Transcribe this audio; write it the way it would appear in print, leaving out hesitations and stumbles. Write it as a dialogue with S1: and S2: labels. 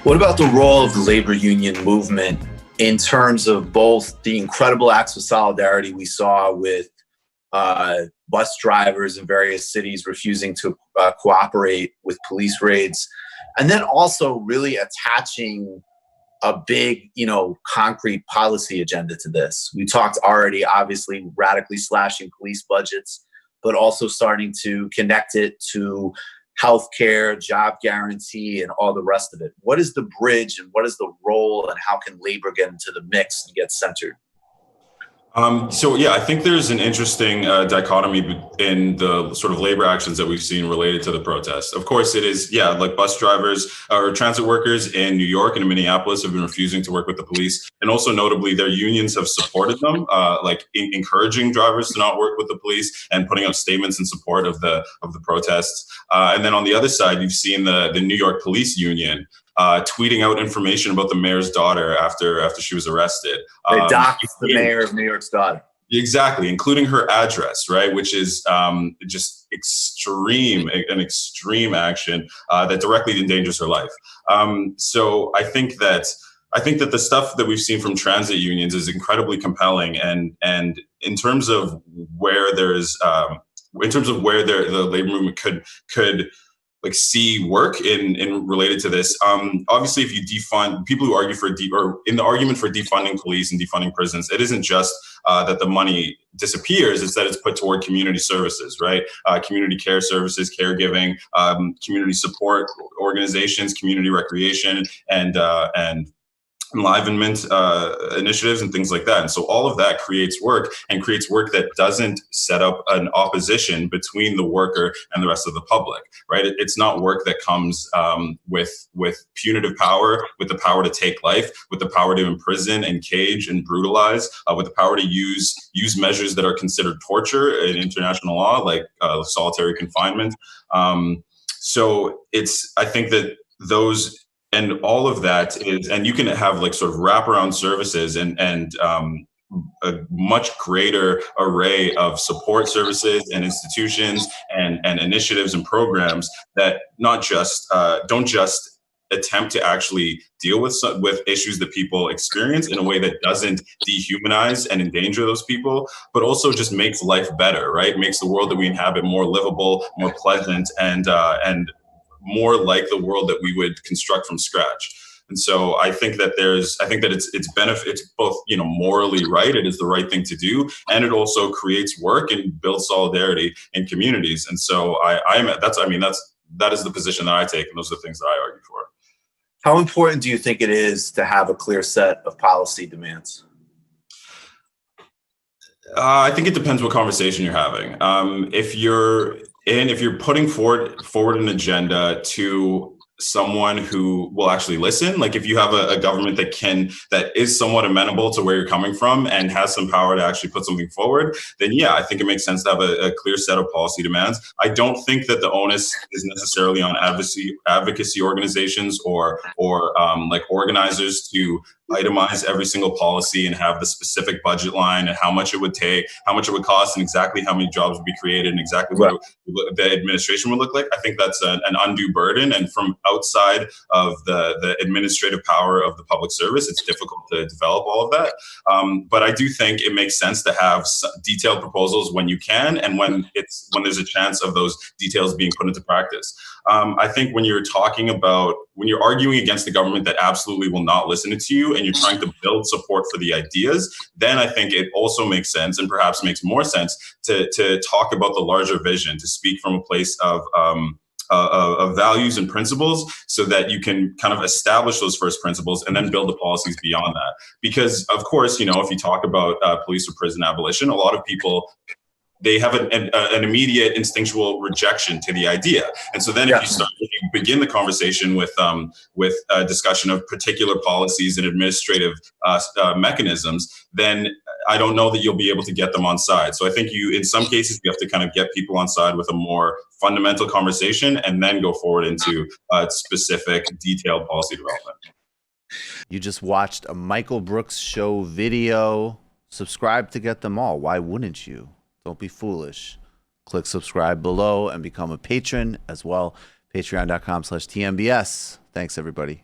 S1: What about the role of the labor union movement in terms of both the incredible acts of solidarity we saw with bus drivers in various cities refusing to cooperate with police raids, and then also really attaching a big, concrete policy agenda to this? We talked already, obviously, radically slashing police budgets, but also starting to connect it to healthcare, job guarantee, and all the rest of it. What is the bridge and what is the role, and how can labor get into the mix and get centered?
S2: I think there's an interesting dichotomy in the sort of labor actions that we've seen related to the protests. Of course, it is, like bus drivers or transit workers in New York and in Minneapolis have been refusing to work with the police. And also notably, their unions have supported them, encouraging drivers to not work with the police and putting out statements in support of the protests. And then on the other side, you've seen the New York Police Union tweeting out information about the mayor's daughter after she was arrested.
S1: They doxed the mayor of New York's daughter.
S2: Exactly, including her address, right? Which is just an extreme action that directly endangers her life. So I think that the stuff that we've seen from transit unions is incredibly compelling, and in terms of where there's the labor movement could see work in related to this. Obviously, if you defund people who argue or in the argument for defunding police and defunding prisons, it isn't just that the money disappears; it's that it's put toward community services, right? Community care services, caregiving, community support organizations, community recreation, and enlivenment initiatives and things like that. And so all of that creates work that doesn't set up an opposition between the worker and the rest of the public, right? It's not work that comes with punitive power, with the power to take life, with the power to imprison and cage and brutalize, with the power to use measures that are considered torture in international law, like solitary confinement. I think that those and all of that is, and you can have sort of wraparound services and a much greater array of support services and institutions and initiatives and programs that don't just attempt to actually deal with issues that people experience in a way that doesn't dehumanize and endanger those people, but also just makes life better, right? Makes the world that we inhabit more livable, more pleasant, and more like the world that we would construct from scratch. And so I think that it's both, morally right. It is the right thing to do. And it also creates work and builds solidarity in communities. And so that is the position that I take. And those are the things that I argue for.
S1: How important do you think it is to have a clear set of policy demands?
S2: I think it depends what conversation you're having. If you're putting forward an agenda to someone who will actually listen, like if you have a government that is somewhat amenable to where you're coming from and has some power to actually put something forward, then yeah, I think it makes sense to have a clear set of policy demands. I don't think that the onus is necessarily on advocacy organizations or organizers to itemize every single policy and have the specific budget line and how much it would take, how much it would cost, and exactly how many jobs would be created and exactly what the administration would look like. I think that's an undue burden. And from outside of the administrative power of the public service, it's difficult to develop all of that. But I do think it makes sense to have detailed proposals when you can and when there's a chance of those details being put into practice. I think when you're arguing against the government that absolutely will not listen to you and you're trying to build support for the ideas, then I think it also makes sense and perhaps makes more sense to talk about the larger vision, to speak from a place of values and principles so that you can kind of establish those first principles and then build the policies beyond that. Because of course, if you talk about police or prison abolition, a lot of people, they have an immediate instinctual rejection to the idea. And so then if you begin the conversation with a discussion of particular policies and administrative mechanisms, then I don't know that you'll be able to get them on side. So I think in some cases, you have to kind of get people on side with a more fundamental conversation and then go forward into specific detailed policy development.
S3: You just watched a Michael Brooks show video. Subscribe to get them all. Why wouldn't you? Don't be foolish. Click subscribe below and become a patron as well. Patreon.com/TMBS. Thanks, everybody.